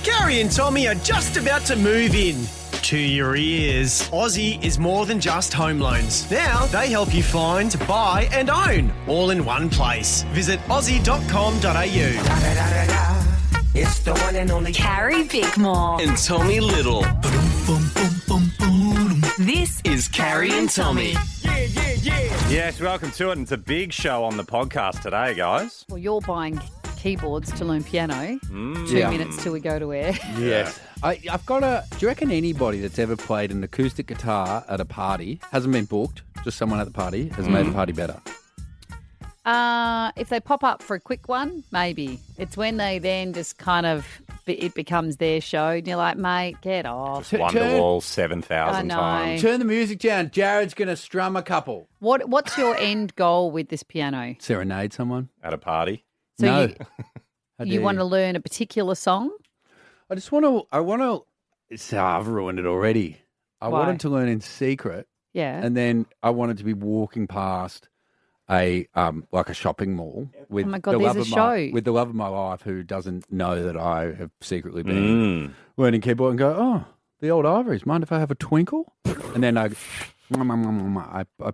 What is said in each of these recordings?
Gary and Tommy are just about to move in. To your ears. Aussie is more than just home loans. Now they help you find, buy and own all in one place. Visit aussie.com.au. It's the one and only Carrie Bickmore. And Tommy Little. This Is Carrie and Tommy. Yes, welcome to it. And it's a big show on the podcast today, guys. Well, you're buying keyboards to learn piano. 2 minutes till we go to air. Yes. I've got a... Do you reckon anybody that's ever played an acoustic guitar at a party, hasn't been booked, just someone at the party, has made the party better? If they pop up for a quick one, maybe. It's when they then just kind of... It becomes their show and you're like, mate, get off. Wonderwall 7,000 I know. times. Turn the music down. Jared's going to strum a couple. What's your end goal with this piano? Serenade someone? At a party. So No. you want to learn a particular song? I just want to... I've ruined it already. I Why? wanted to learn in secret, Yeah. and then I wanted to be walking past a shopping mall with Oh my God, the there's love a of show. with the love of my life, who doesn't know that I have secretly been learning keyboard, and go, oh, the old ivories. Mind if I have a twinkle? And then I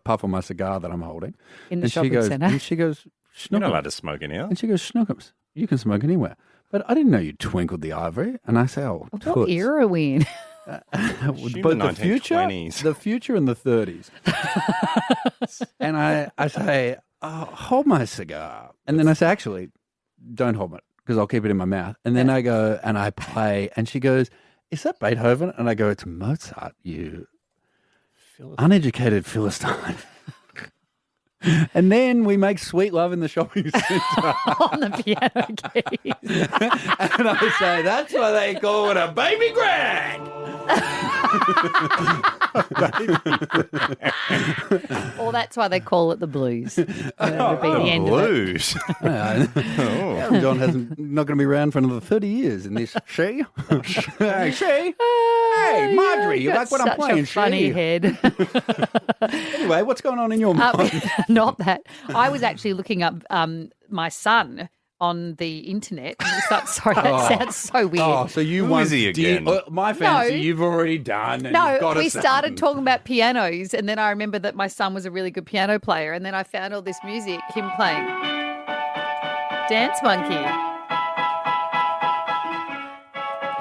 puff on my cigar that I'm holding In the and shopping centre. And she goes, You're not Snookums. allowed to smoke in here. And she goes, Snookums, you can smoke anywhere. But I didn't know you twinkled the ivory. And I say, oh, What toots. era are we in? But the future, 1920s. the future in the 30s. And I say, oh, hold my cigar. And then I say, actually, don't hold it because I'll keep it in my mouth. And then I go and I play. And she goes, is that Beethoven? And I go, it's Mozart, you uneducated Philistine. And then we make sweet love in the shopping centre. On the piano keys. And I say, that's why they call it a baby grand. Or that's why they call it the blues. That would be the end of it. Blues. John hasn't not going to be around for another 30 years in this. She? Hey, she? Hey, Marjorie, you like what I'm playing? Such a funny she? head. Anyway, what's going on in your mind? Not that. I was actually looking up my son on the internet. Sorry, that sounds so weird. Oh, so you Who want is he again? my fancy No. you've already done. And No, you've got a we son. started talking about pianos, and then I remember that my son was a really good piano player, and then I found all this music, him playing Dance Monkey.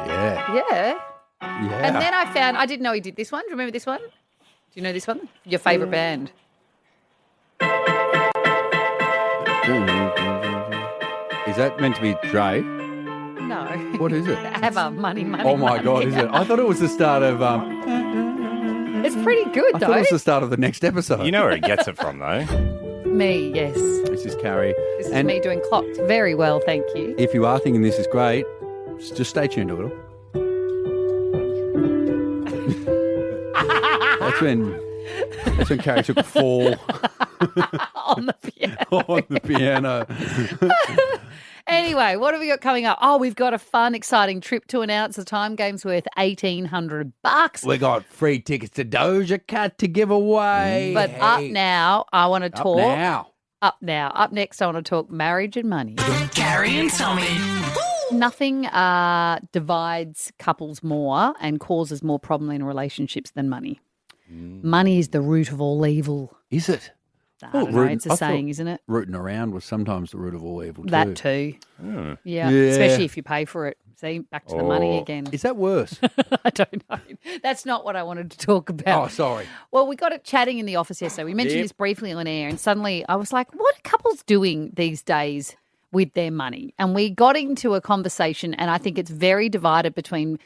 Yeah. Yeah. Yeah. And then I found, I didn't know he did this one. Do you remember this one? Do you know this one? Your favourite band? Is that meant to be Dre? No. What is it? ABBA, Money, Money, Oh my Money. God, is it? I thought it was the start of. It's pretty good, I though. thought it was the start of the next episode. You know where he gets it from, though. Me, yes. This is Carrie. This is And me doing clocks. Very well, thank you. if you are thinking this is great, just stay tuned a little. That's when Carrie took a fall On the piano. on the piano. Anyway, what have we got coming up? Oh, we've got a fun, exciting trip to announce. The time game's worth $1,800. We got free tickets to Doja Cat to give away. But up now, I want to Up talk. now. Up now. Up next, I want to talk marriage and money. Carrie and Tommy. Nothing divides couples more and causes more problem in relationships than money. Money is the root of all evil. Is it? I don't know, it's a I saying, thought isn't it? Rooting around was sometimes the root of all evil too. That too. Yeah. Yeah. Especially if you pay for it. See, back to the money Oh. again. Is that worse? I don't know. That's not what I wanted to talk about. Oh, sorry. Well, we got it chatting in the office yesterday. We mentioned Yep. this briefly on air, and suddenly I was like, what are couples doing these days with their money? And we got into a conversation, and I think it's very divided between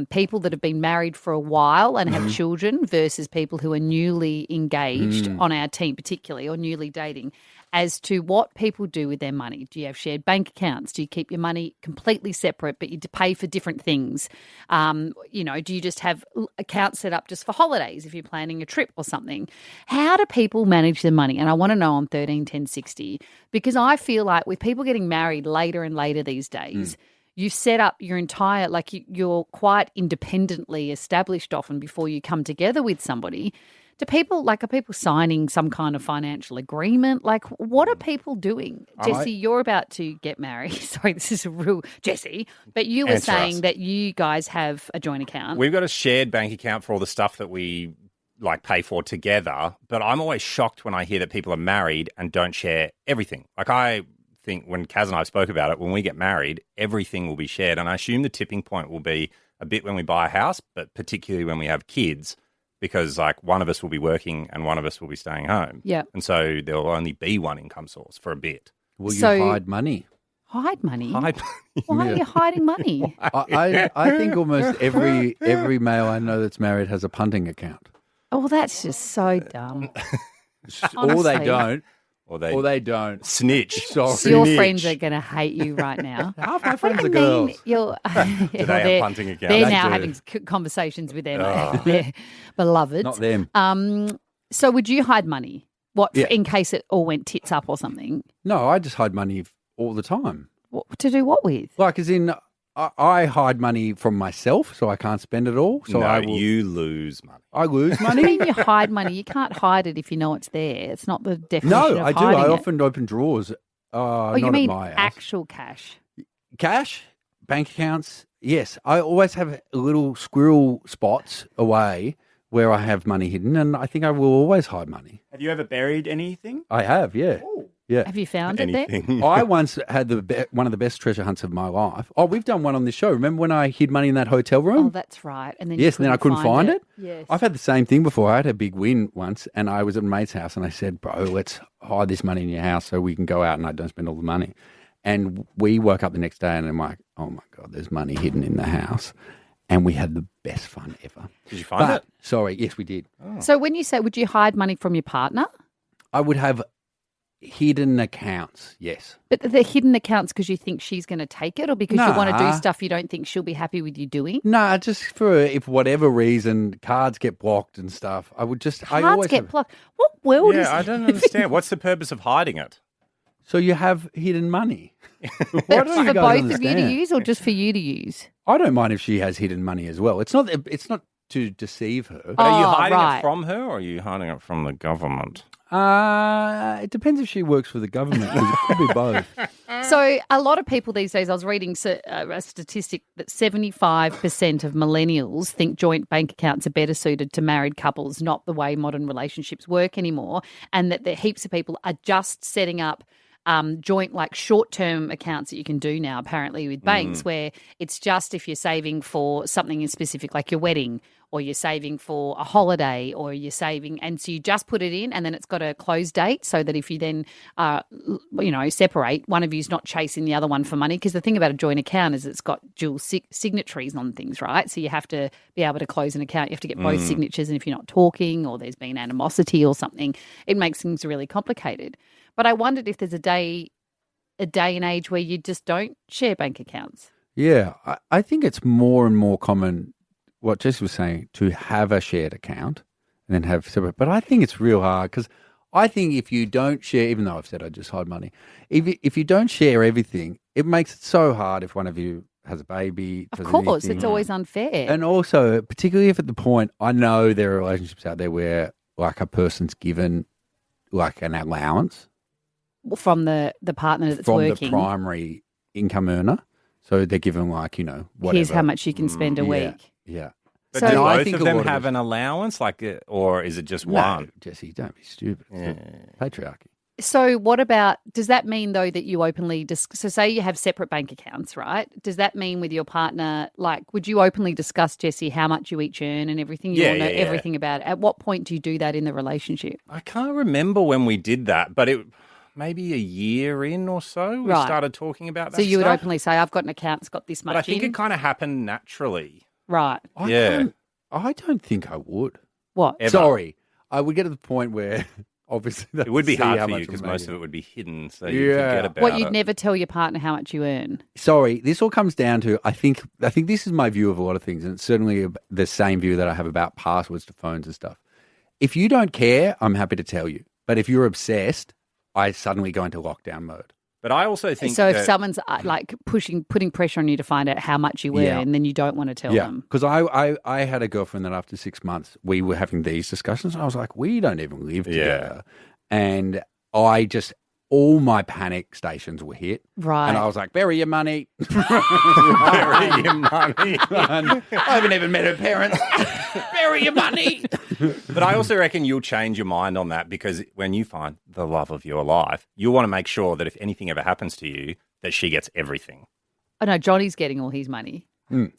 people that have been married for a while and have children versus people who are newly engaged on our team particularly, or newly dating, as to what people do with their money. Do you have shared bank accounts? Do you keep your money completely separate but you pay for different things? Do you just have accounts set up just for holidays if you're planning a trip or something? How do people manage their money? And I want to know on 13 10 60, because I feel like with people getting married later and later these days, you set up your entire, you're quite independently established often before you come together with somebody. Do people, are people signing some kind of financial agreement? Like, what are people doing? Jesse, you're about to get married. Sorry, this is a real Jesse. But you were Answer saying us. that you guys have a joint account. We've got a shared bank account for all the stuff that we pay for together. But I'm always shocked when I hear that people are married and don't share everything. Like I think when Kaz and I spoke about it, when we get married, everything will be shared. And I assume the tipping point will be a bit when we buy a house, but particularly when we have kids. Because one of us will be working and one of us will be staying home. Yeah. And so there will only be one income source for a bit. Will you So- hide money? Hide money? Hide- Why are you hiding money? I think almost every male I know that's married has a punting account. Oh, well, that's just so dumb. Or they Honestly. don't. Or they don't. snitch. Sorry. So your friends are going to hate you right now. Half my What friends do are I girls. mean? You're, Do they have punting accounts? They're They now do. having conversations with their beloveds. Not them. So would you hide money? What, Yeah. in case it all went tits up or something? No, I just hide money all the time. To do what with? Like, as in, I hide money from myself, so I can't spend it all. So no, I will. you lose money. I lose I money. mean, you hide money. You can't hide it if you know it's there. It's not the definition No, of I do. hiding I it. often open drawers. Oh, not you mean at my house. actual cash? Cash, bank accounts. Yes, I always have little squirrel spots away where I have money hidden, and I think I will always hide money. Have you ever buried anything? I have, yeah. Yeah. Have you found it there? Anything. I once had one of the best treasure hunts of my life. Oh, we've done one on this show. Remember when I hid money in that hotel room? Oh, that's right. And then Yes, and then I couldn't find it. Yes. I've had the same thing before. I had a big win once, and I was at a mate's house, and I said, bro, let's hide this money in your house so we can go out and I don't spend all the money. And we woke up the next day, and I'm like, oh, my God, there's money hidden in the house. And we had the best fun ever. Did you find it? Sorry, yes, we did. So when you say, would you hide money from your partner? I would have hidden accounts, yes. But the hidden accounts because you think she's going to take it or because you want to do Nah. stuff you don't think she'll be happy with you doing? No, just for if whatever reason cards get blocked and stuff. I would just I Cards always get have, blocked. What world is Yeah, I don't understand. What's the purpose of hiding it? So you have hidden money. Why But don't for you guys both of you to understand? use or just for you to use? I don't mind if she has hidden money as well. It's not to deceive her. But are you Oh, hiding right. it from her or are you hiding it from the government? It depends if she works for the government. It could be both. So a lot of people these days, I was reading a statistic that 75% of millennials think joint bank accounts are better suited to married couples, not the way modern relationships work anymore, and that there heaps of people are just setting up joint short-term accounts that you can do now apparently with banks where it's just if you're saving for something in specific like your wedding or you're saving for a holiday or you're saving and so you just put it in and then it's got a close date so that if you then separate, one of you's not chasing the other one for money because the thing about a joint account is it's got dual signatories on things, right? So you have to be able to close an account. You have to get both signatures and if you're not talking or there's been animosity or something, it makes things really complicated. But I wondered if there's a day and age where you just don't share bank accounts. Yeah, I think it's more and more common, what Jess was saying, to have a shared account and then have separate. But I think it's real hard because I think if you don't share, even though I've said I just hide money, if you don't share everything, it makes it so hard if one of you has a baby. Of does course, anything. it's always unfair. And also, particularly if at the point, I know there are relationships out there where a person's given an allowance from the partner that's from working. the primary income earner. So they're given whatever. Here's how much you can spend a week. Yeah. But So- do No, I both think of a them lot of have it- an allowance, or is it just No, one? Jesse, don't be stupid. It's patriarchy. So what about, does that mean though that you openly, so say you have separate bank accounts, right? Does that mean with your partner, would you openly discuss, Jesse, how much you each earn and everything? You Yeah, all know yeah, yeah. everything about it. At what point do you do that in the relationship? I can't remember when we did that, but it maybe a year in or so we Right. started talking about that So you would stuff. openly say, I've got an account, it's got this much But I think in. it kind of happened naturally. Right. I don't think I would. What? Ever. Sorry. I would get to the point where obviously It would be see hard how for you much because we're most of making. it would be hidden, so you Yeah. forget about What, it. you'd never tell your partner how much you earn? Sorry, this all comes down to I think this is my view of a lot of things, and it's certainly the same view that I have about passwords to phones and stuff. If you don't care, I'm happy to tell you. But if you're obsessed, I suddenly go into lockdown mode. But I also think So if that- someone's like putting pressure on you to find out how much you earn, then you don't want to tell them. Because I had a girlfriend that after 6 months we were having these discussions. And I was like, we don't even live together, and I just all my panic stations were hit. Right. And I was like, bury your money. bury your money. I haven't even met her parents. Bury your money. But I also reckon you'll change your mind on that because when you find the love of your life, you'll want to make sure that if anything ever happens to you, that she gets everything. Oh, no, Johnny's getting all his money.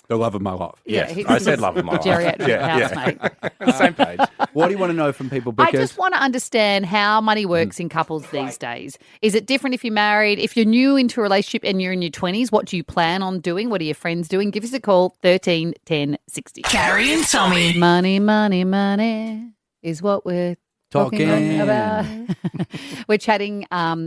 The love of my life. Yes, he's I said love of my life. Geriatric housemate. Same page. What do you want to know from people? I Because just want to understand how money works in couples these days. Is it different if you're married? If you're new into a relationship and you're in your 20s, what do you plan on doing? What are your friends doing? Give us a call, 13 10 60. Carrie and Tommy. Money, money, money is what we're talking about. We're chatting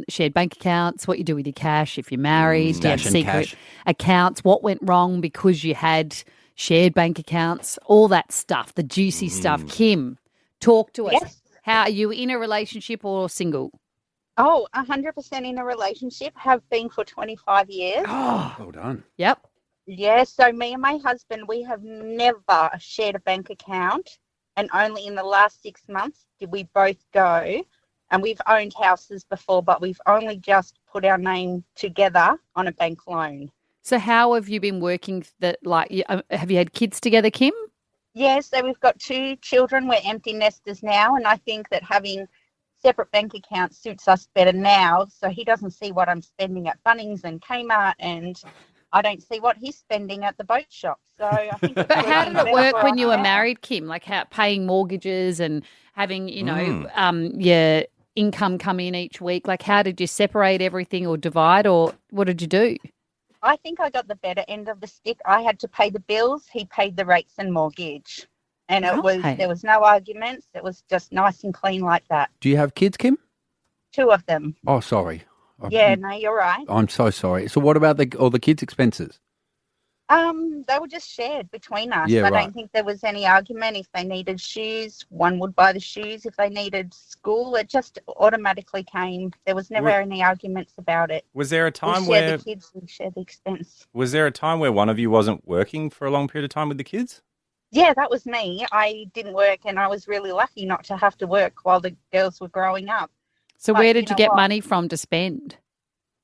shared bank accounts, what you do with your cash if you're married, do you have Stash and secret cash. accounts, what went wrong because you had shared bank accounts, all that stuff, the juicy stuff. Kim, talk to us. Yes. How are you in a relationship or single? Oh, 100% in a relationship, have been for 25 years. well done. Yep. Yeah, so me and my husband, we have never shared a bank account, and only in the last 6 months did we both go, and we've owned houses before, but we've only just put our name together on a bank loan. So how have you been working that, like, have you had kids together, Kim? Yeah, so we've got 2 children. We're empty nesters now, and I think that having separate bank accounts suits us better now, so he doesn't see what I'm spending at Bunnings and Kmart, and I don't see what he's spending at the boat shop. So I think it's But how working did it better work for when us you were now. married, Kim? Like how paying mortgages and having, your income come in each week? Like how did you separate everything or divide, or what did you do? I think I got the better end of the stick. I had to pay the bills. He paid the rates and mortgage. And Right. there was no arguments. It was just nice and clean like that. Do you have kids, Kim? 2 of them. Oh, sorry. Yeah, no, you're right. I'm so sorry. So what about all the kids' expenses? They were just shared between us. Yeah, I right. don't think there was any argument. If they needed shoes, one would buy the shoes. If they needed school, it just automatically came. There was never any arguments about it. Was there a We time share where the kids, we share the expense. one of you wasn't working for a long period of time with the kids? Yeah, that was me. I didn't work, and I was really lucky not to have to work while the girls were growing up. So But where you did you know get what? money from to spend?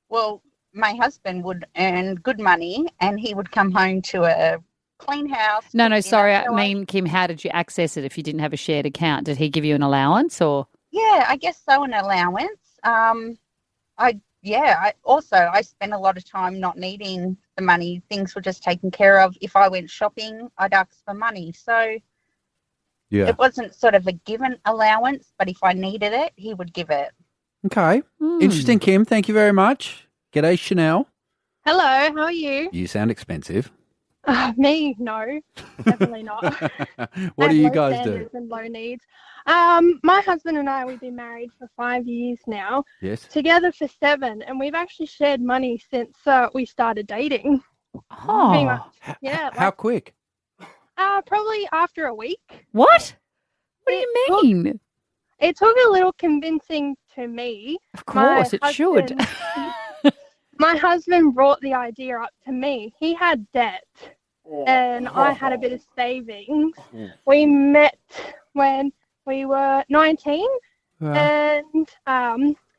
Well, my husband would earn good money, and he would come home to a clean house. No, cook dinner. sorry. I So mean, Kim, how did you access it if you didn't have a shared account? Did he give you an allowance or? Yeah, I guess so, an allowance. I spent a lot of time not needing the money. Things were just taken care of. If I went shopping, I'd ask for money. So Yeah. it wasn't sort of a given allowance, but if I needed it, he would give it. Okay. Interesting, Kim. Thank you very much. G'day, Chanel. Hello, how are you? You sound expensive. Me? No, definitely not. What do I you have low guys do? standards and low needs. My husband and I, we've been married for 5 years now, Yes. together for 7, and we've actually shared money since we started dating. Pretty Oh, much. Yeah, How quick? probably after a week. what? What do It you took- mean? It took a little convincing to me. Of course, it should. My husband brought the idea up to me. He had debt, and I had a bit of savings. We met when we were 19, and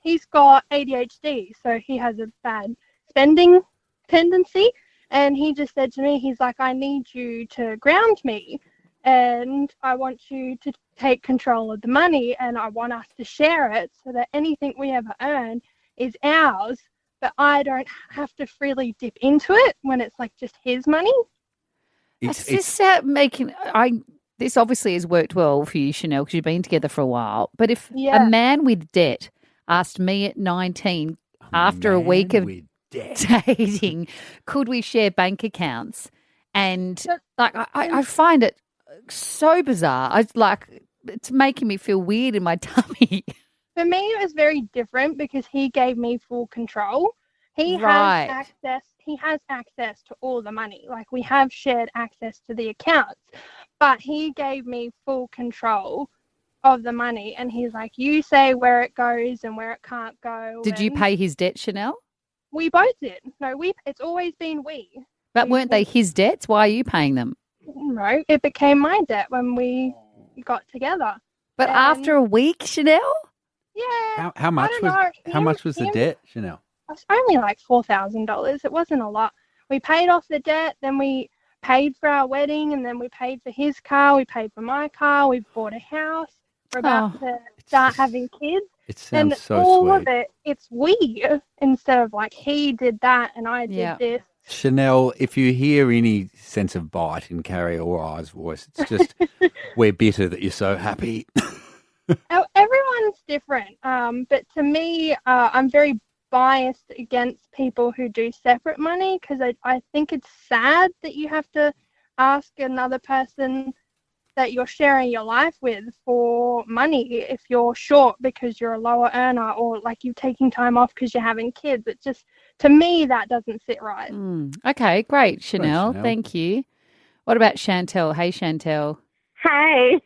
he's got ADHD, so he has a bad spending tendency. And he just said to me, he's like, I need you to ground me, and I want you to take control of the money, and I want us to share it so that anything we ever earn is ours, but I don't have to freely dip into it when it's like just his money. It's just making. This obviously has worked well for you, Chanel, because you've been together for a while. But if Yeah. a man with debt asked me at 19, after a week of dating, could we share bank accounts? And like, I find it so bizarre. It's making me feel weird in my tummy. For me, it was very different because he gave me full control. He Right. has access to all the money. Like, we have shared access to the accounts, but he gave me full control of the money, and he's like, you say where it goes and where it can't go. Did you and- pay his debt, Chanel? we both did. No, it's always been we. But weren't they his debts? Why are you paying them? No, it became my debt when we got together. But And- after a week, Chanel? Yeah. How much don't know. how much was the Him- debt, Chanel? It's only like $4,000. It wasn't a lot. We paid off the debt, then we paid for our wedding, and then we paid for his car. We paid for my car. We bought a house. We're about to start having kids. It sounds And so all sweet. of it, it's we instead of like he did that and I did Yeah. this. Chanel, if you hear any sense of bite in Carrie or I's voice, it's just we're bitter that you're so happy. Everyone's different. But to me, I'm very biased against people who do separate money because I think it's sad that you have to ask another person that you're sharing your life with for money if you're short because you're a lower earner or like you're taking time off because you're having kids. It just, to me, that doesn't sit right. Okay, great, Chanel. Chanel. Thank you. What about Chantel? Hey, Chantel. Hey.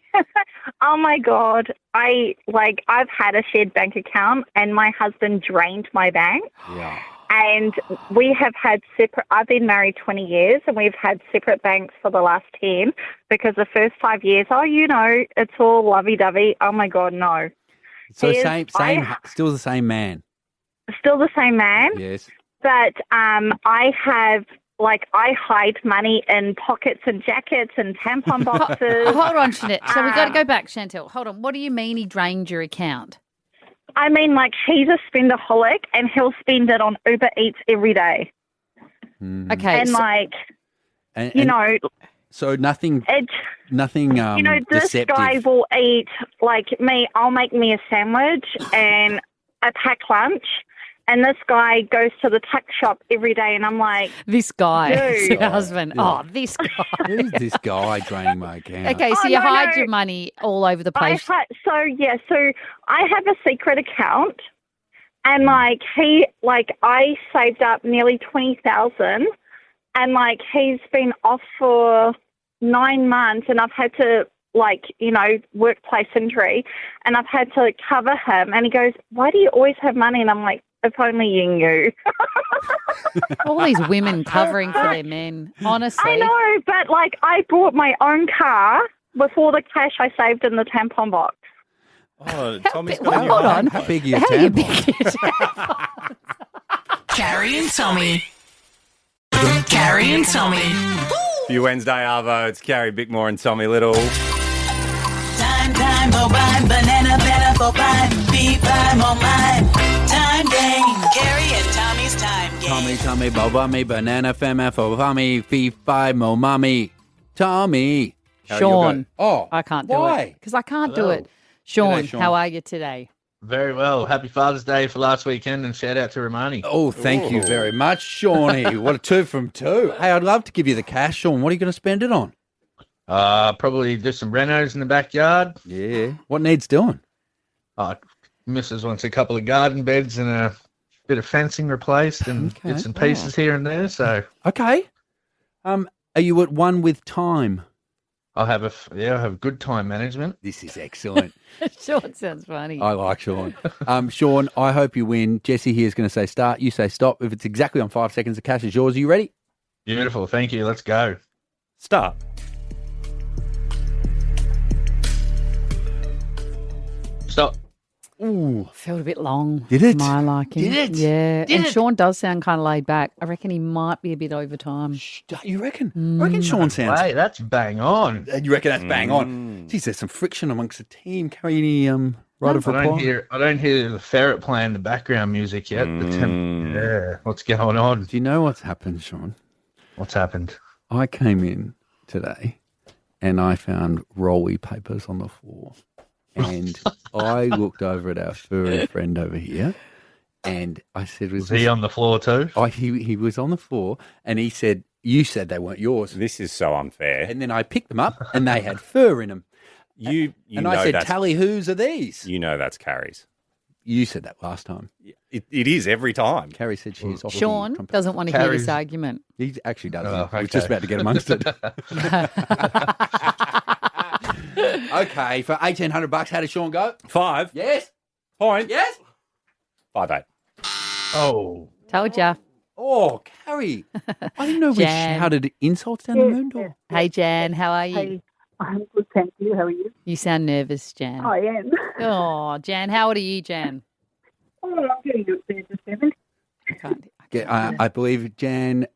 Oh my God. I've had a shared bank account and my husband drained my bank. Yeah. And we have had I've been married 20 years and we've had separate banks for the last 10 because the first 5 years, it's all lovey-dovey. Oh my God, no. So He is- still the same man. Still the same man, Yes. but I hide money in pockets and jackets and tampon boxes. Hold on, Chanel. So we've got to go back, Chantel. Hold on. What do you mean he drained your account? I mean, he's a spendaholic and he'll spend it on Uber Eats every day. Okay. And so nothing. it, Nothing. this Deceptive. guy will eat me. I'll make me a sandwich and a pack lunch, and this guy goes to the tuck shop every day, and I'm like, This guy, Dude. your husband. Yeah. Oh, this guy. Who's this guy draining my account? Okay, so Oh, you no, hide no. your money all over the place. so I have a secret account, and I saved up nearly 20,000, and he's been off for 9 months, and I've had to workplace injury, and I've had to cover him, and he goes, "Why do you always have money?" And I'm like, "If only you knew." All these women covering for their men. Honestly. I know, but I bought my own car with all the cash I saved in the tampon box. Oh, Tommy's Well, got a new hold on. iPad. How big are your How you tampons? big is your- Carrie and Tommy. Carrie and Tommy. For your Wednesday Arvo, it's Carrie Bickmore and Tommy Little. Time, bovine, banana, bovine, B5, oh mine. Time game. Carrie and Tommy's time game. Tommy, boba me, banana, fema, for fee, five, mo, mommy. Tommy. How you'll Sean. go. Oh, I can't do why? it. Because I can't do Hello. it. Sean, G'day, Sean. how are you today? Very well. Happy Father's Day for last weekend, and shout out to Romani. Oh, thank you very much, Shawnee. What a 2 from 2. Hey, I'd love to give you the cash, Sean. What are you going to spend it on? Probably do some renos in the backyard. Yeah. What needs doing? Mrs. wants a couple of garden beds and a bit of fencing replaced and Okay. bits and pieces here and there. So Okay. Are you at one with time? I'll have good time management. This is excellent. Sean sounds funny. I like Sean. Sean, I hope you win. Jesse here is going to say start. You say stop. If it's exactly on 5 seconds, the cash is yours. Are you ready? Beautiful. Thank you. Let's go. Start. Stop. Ooh. Felt a bit long. Did it? For my liking. Did it? Yeah. Did and it? Sean does sound kind of laid back. I reckon he might be a bit over time. You reckon? I reckon Sean sounds. Hey, that's bang on. You reckon that's bang on? Geez, there's some friction amongst the team. Carry any right of I don't reply? hear the ferret playing the background music yet. But, yeah, what's going on? Do you know what's happened, Sean? What's happened? I came in today and I found rolly papers on the floor. And I looked over at our furry friend over here and I said, Was he on the floor too? Oh, he was on the floor and he said, you said they weren't yours. This is so unfair. And then I picked them up and they had fur in them. You And know I said, that's, Tally, whose are these? you know that's Carrie's. You said that last time. It is every time. Carrie said she is off. Sean doesn't want to hear this Carrie's- argument. He actually does. Oh, I was just okay. about to get amongst it. Okay, for $1,800, how did Sean go? 5 Yes. point. Yes. 5-8. Oh, Told ya. Oh, Carrie. I didn't know we Jan. shouted insults down the moon door. Hey, Jan, how are you? Hey, I'm good, thank you. How are you? You sound nervous, Jan. I am. Oh, Jan, how old are you, Jan? Oh, I'm getting up there to 7. I believe, Jan,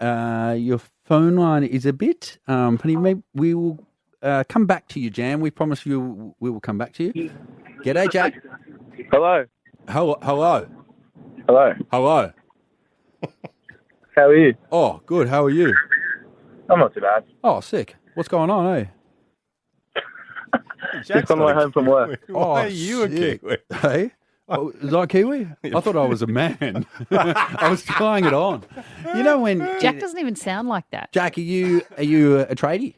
your phone line is a bit funny. Maybe we will come back to you, Jan. We promise you we will come back to you. G'day, Jack. Hello. Hello. Hello. Hello. How are you? Oh, good. How are you? I'm not too bad. Oh, sick. What's going on, eh? Just on my way home from work. Why are you a Kiwi? Hey? Oh, is I Kiwi? I thought I was a man. I was trying it on. You know when Jack doesn't even sound like that. Jack, are you a tradie?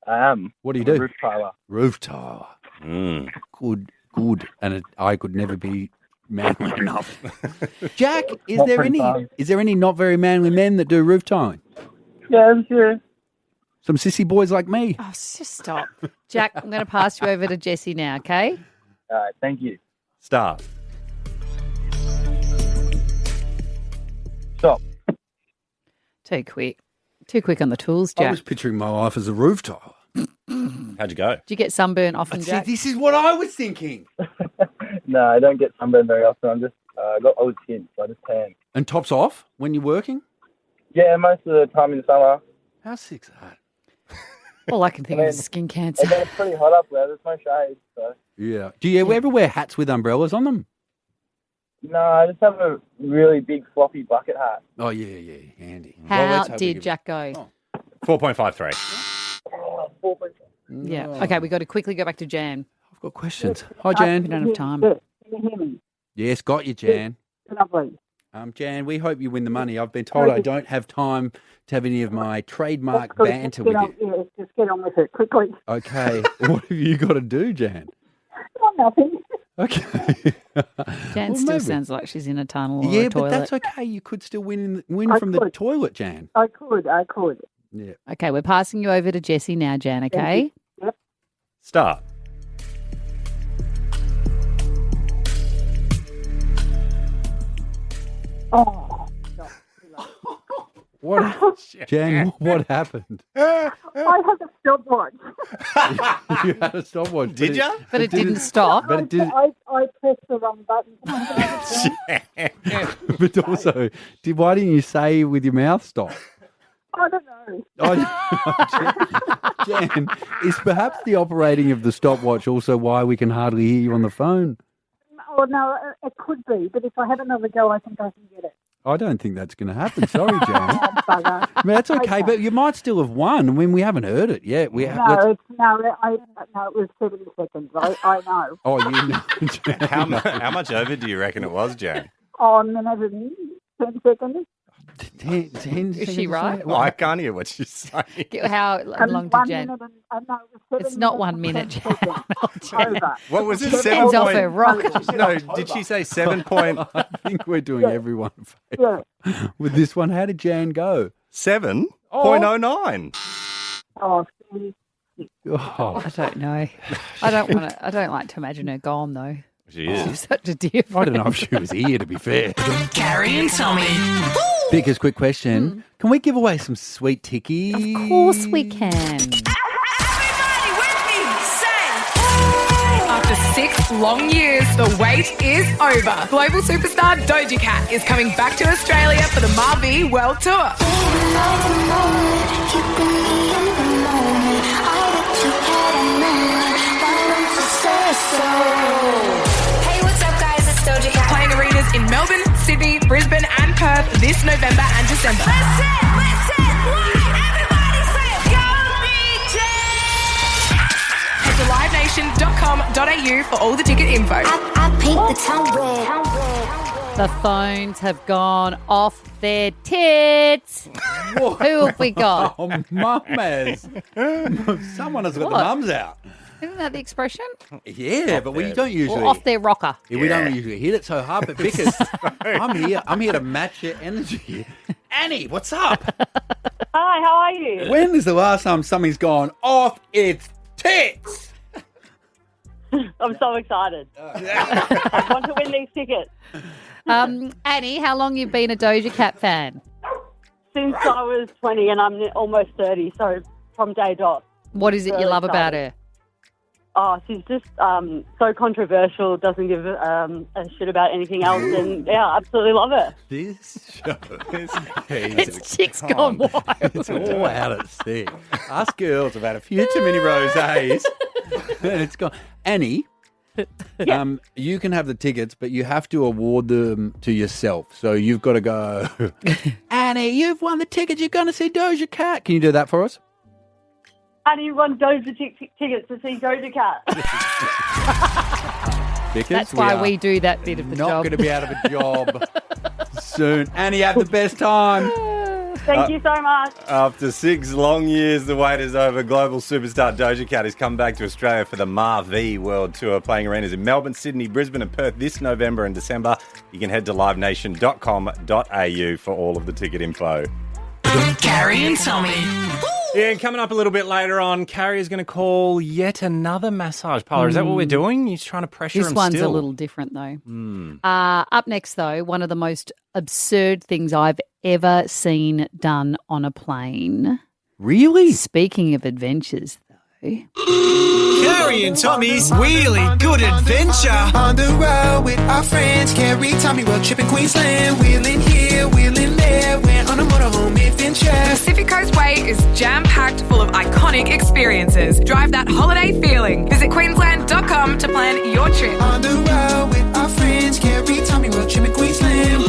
I am. What do you I'm a do? roof tiler. Roof tiler. Good. And I could never be manly enough. Jack, is Not there pretty any not very manly men that do roof tiling? Yeah, sure. Some sissy boys like me. Oh, just stop. Jack, I'm going to pass you over to Jessie now, okay? All right, thank you. Start. Stop. Too quick. Too quick on the tools, I Jack. was picturing my life as a roof tiler. How'd you go? Did you get sunburn often, See, Jack? this is what I was thinking. No, I don't get sunburn very often. I'm just got old skin, so I just tan. And tops off when you're working? Yeah, most of the time in the summer. How sick's that? All I can think of is skin cancer. And then it's pretty hot up there. There's no shade, so. Yeah. Do you ever wear hats with umbrellas on them? No, I just have a really big floppy bucket hat. Oh, yeah, handy. How did Jack go? 4.53. Oh, 4.5. Yeah. Okay, we got to quickly go back to Jan. I've got questions. Hi, Jan. We don't have time. Can you hear me? Yes, got you, Jan. Lovely. Jan, we hope you win the money. I've been told I don't have time to have any of my trademark Good. banter with you. Yeah, just get on with it quickly. Okay. What have you got to do, Jan? Oh, nothing. Okay. Jan Well, still maybe. sounds like she's in a tunnel or Yeah, a toilet. but that's okay. You could still win I from the could. toilet, Jan. I could. Yeah. Okay, we're passing you over to Jessie now, Jan, okay? Yep. Start. Oh, What, Jan? What happened? I have a stopwatch. You had a stopwatch. Did ya? But it didn't stop. But it didn't. I pressed the wrong button. But also, why didn't you say with your mouth stop? I don't know. Oh, Jan, is perhaps the operating of the stopwatch also why we can hardly hear you on the phone? Oh, no, it could be, but if I have another go, I think I can get it. I don't think that's going to happen. Sorry, Jan. Oh, bugger. I mean, that's okay, but you might still have won. I mean, we haven't heard it yet. No, it was 70 seconds. I know. Oh, you know, Jan. How much over do you reckon it was, Jan? Oh, and then over 10 seconds. 10 Is she seconds right? later? Oh, I can't hear what she's saying. How long did 1 Jan? minute and, no, it was 7 It's not minutes 1 and minute, 10 Jan. seconds. Oh, Jan. Over. What was it? Hands 7 off point? her rock. No, did she say 7 point? I think we're doing everyone a favour Yeah. with this one. How did Jan go? 7.09. Oh, see. Oh, I don't know. I don't like to imagine her gone though. She is. She's such a dear. I don't know if she was here, to be fair. Carrie and Tommy. Biggest quick question. Can we give away some sweet tickies? Of course we can. Everybody with me, say. After 6 long years, the wait is over. Global superstar Doja Cat is coming back to Australia for the Marvi World Tour. Hey, what's up, guys? It's Doja Cat. Playing arenas in Melbourne, Sydney, Brisbane and Perth this November and December. Everybody say, go DJ! Head to livenation.com.au for all the ticket info. I paint the town red. The phones have gone off their tits. Who have we got? Oh, mum has. Someone has got What? the mums out. Isn't that the expression? Yeah, but we don't usually. Or off their rocker. Yeah, we don't usually hit it so hard, but because I'm here to match your energy. Annie, what's up? Hi, how are you? When is the last time something's gone off its tits? I'm so excited. I want to win these tickets. Annie, how long you been a Doja Cat fan? Since I was 20 and I'm almost 30, so from day dot. What is it you love about her? Oh, she's just so controversial, doesn't give a shit about anything else, and yeah, I absolutely love her. This show is It's chicks gone wild. It's all out at sea. Us girls have had a few too many rosés. And it's gone. Annie, you can have the tickets, but you have to award them to yourself. So you've got to go, Annie, you've won the tickets. You're going to see Doja Cat. Can you do that for us? And you won Doja tickets to see Doja Cat. Because That's why we do that bit of the not job. going to be out of a job soon. Annie, have the best time. Thank you so much. After 6 long years, the wait is over. Global superstar Doja Cat has come back to Australia for the MarV World Tour, playing arenas in Melbourne, Sydney, Brisbane and Perth this November and December. You can head to livenation.com.au for all of the ticket info. Carrie and Tommy. Yeah, and coming up a little bit later on, Carrie is going to call yet another massage parlour. Is that what we're doing? You're trying to pressure This him one's still? a little different, though. Up next, though, one of the most absurd things I've ever seen done on a plane. Really? Speaking of adventures, though. Carrie and Tommy's Really Good Adventure. On the road with our friends, Carrie, Tommy, road trip in Queensland. Wheeling here, wheeling there, we're on a motorhome adventure. The Pacific Coast Way is jam-packed full of iconic experiences. Drive that holiday feeling. Visit Queensland.com to plan your trip. On the road with our friends, Carrie, Tommy, road trip in Queensland.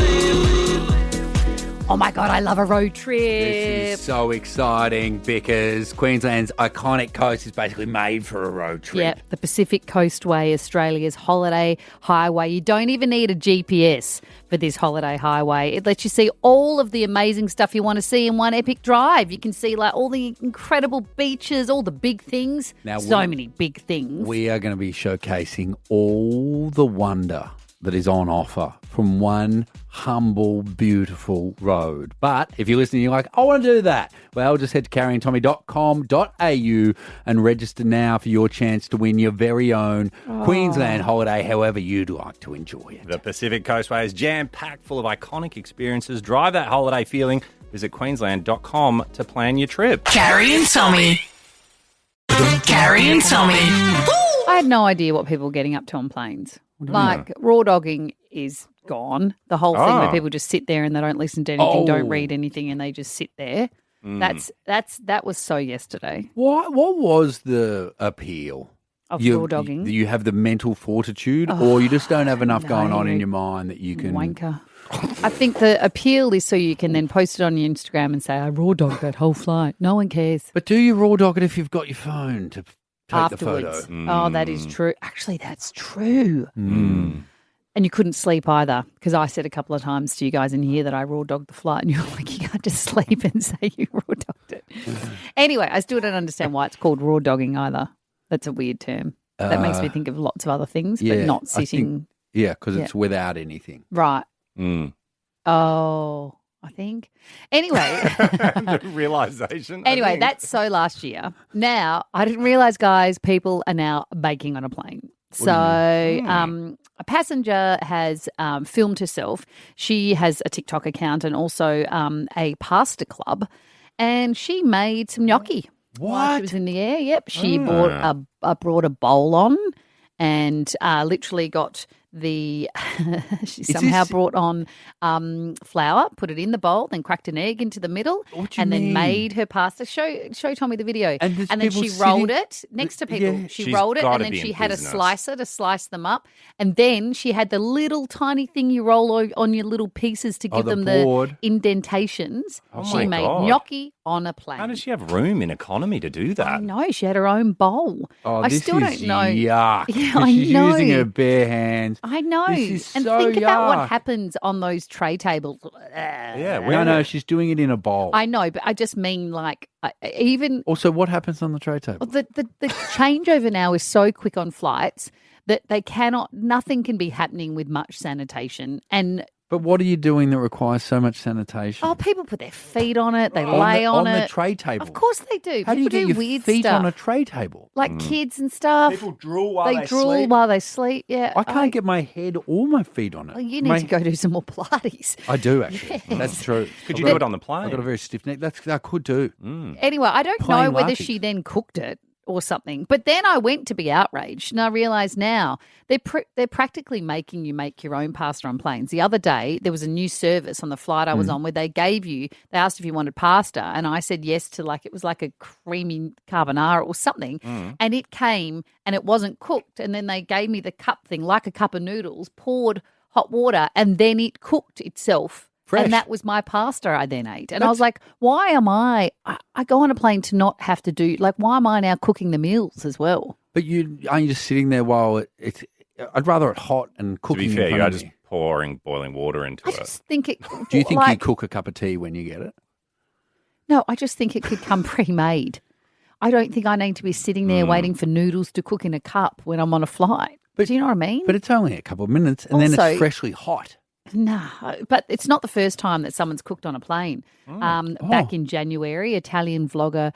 Oh, my God, I love a road trip. This is so exciting because Queensland's iconic coast is basically made for a road trip. Yeah, the Pacific Coastway, Australia's holiday highway. You don't even need a GPS for this holiday highway. It lets you see all of the amazing stuff you want to see in one epic drive. You can see like all the incredible beaches, all the big things. Now, so many big things. We are going to be showcasing all the wonder that is on offer from one humble, beautiful road. But if you're listening, you're like, I want to do that. Well, just head to carrieandtommy.com.au and register now for your chance to win your very own Queensland holiday, however you'd like to enjoy it. The Pacific Coastway is jam-packed full of iconic experiences. Drive that holiday feeling. Visit Queensland.com to plan your trip. Carrie and Tommy. Carrie and Tommy. I had no idea what people were getting up to on planes. Like, raw dogging is gone. The whole thing where people just sit there and they don't listen to anything, don't read anything, and they just sit there. That was so yesterday. What was the appeal? Of raw dogging? You have the mental fortitude, or you just don't have enough going on in your mind that you can... Wanker. I think the appeal is so you can then post it on your Instagram and say, I raw dogged that whole flight. No one cares. But do you raw dog it if you've got your phone to take afterwards? the photo? Oh, that is true. Actually, that's true. And you couldn't sleep either, because I said a couple of times to you guys in here that I raw dogged the flight, and you're like, you can't just sleep and say you raw dogged it. Anyway, I still don't understand why it's called raw dogging either. That's a weird term. That makes me think of lots of other things, but not sitting. Because it's without anything. Right. Oh, I think. Anyway. Realisation. Anyway, that's so last year. Now, I didn't realise, guys, people are now baking on a plane. So a passenger has filmed herself. She has a TikTok account and also a pasta club, and she made some gnocchi. While she was in the air. Yep. She brought a bowl on and literally got the she somehow brought on flour, put it in the bowl, then cracked an egg into the middle, and then made her pasta. Show Tommy the video. And then she rolled it next to people. Yeah. She She's rolled it, gotta and then be she in had business. a slicer to slice them up, and then she had the little tiny thing you roll on your little pieces to give them board. the indentations. Oh she my made God. gnocchi on a plane. How does she have room in economy to do that? I know, she had her own bowl. Oh, I this still is don't know. yuck. Yeah, I She's know. using her bare hands. I know. This is And so think about what yuck. happens on those tray tables. No, she's doing it in a bowl. I know, but I just mean like even Also, what happens on the tray table? the changeover now is so quick on flights that nothing can be happening with much sanitation. And But what are you doing that requires so much sanitation? Oh, people put their feet on it. They lay on it. On the tray table. Of course they do. How do you People get your weird feet stuff. on a tray table? Like kids and stuff. People drool while they they drool sleep. while they sleep. Yeah. I can't get my head or my feet on it. Well, you need to go do some more Pilates. I do, actually. Yes. That's true. Could you do it on the plane? I've got a very stiff neck. I could do. Anyway, I don't Plain know whether Lattes. she then cooked it or something. But then I went to be outraged, and I realise now they're practically making you make your own pasta on planes. The other day there was a new service on the flight I was on where they asked if you wanted pasta, and I said yes to it was like a creamy carbonara or something, and it came and it wasn't cooked, and then they gave me the cup thing like a cup of noodles, poured hot water, and then it cooked itself. Fresh. And that was my pasta I then ate. And I was like, why am I go on a plane to not have to do, why am I now cooking the meals as well? But aren't you just sitting there while it's, I'd rather it hot and To cooking be fair, in you front are of just me. pouring boiling water into it. Think it. Do you think you cook a cup of tea when you get it? No, I just think it could come pre-made. I don't think I need to be sitting there waiting for noodles to cook in a cup when I'm on a flight. But do you know what I mean? But it's only a couple of minutes and then Also- it's freshly hot. No, but it's not the first time that someone's cooked on a plane. Back in January, Italian vlogger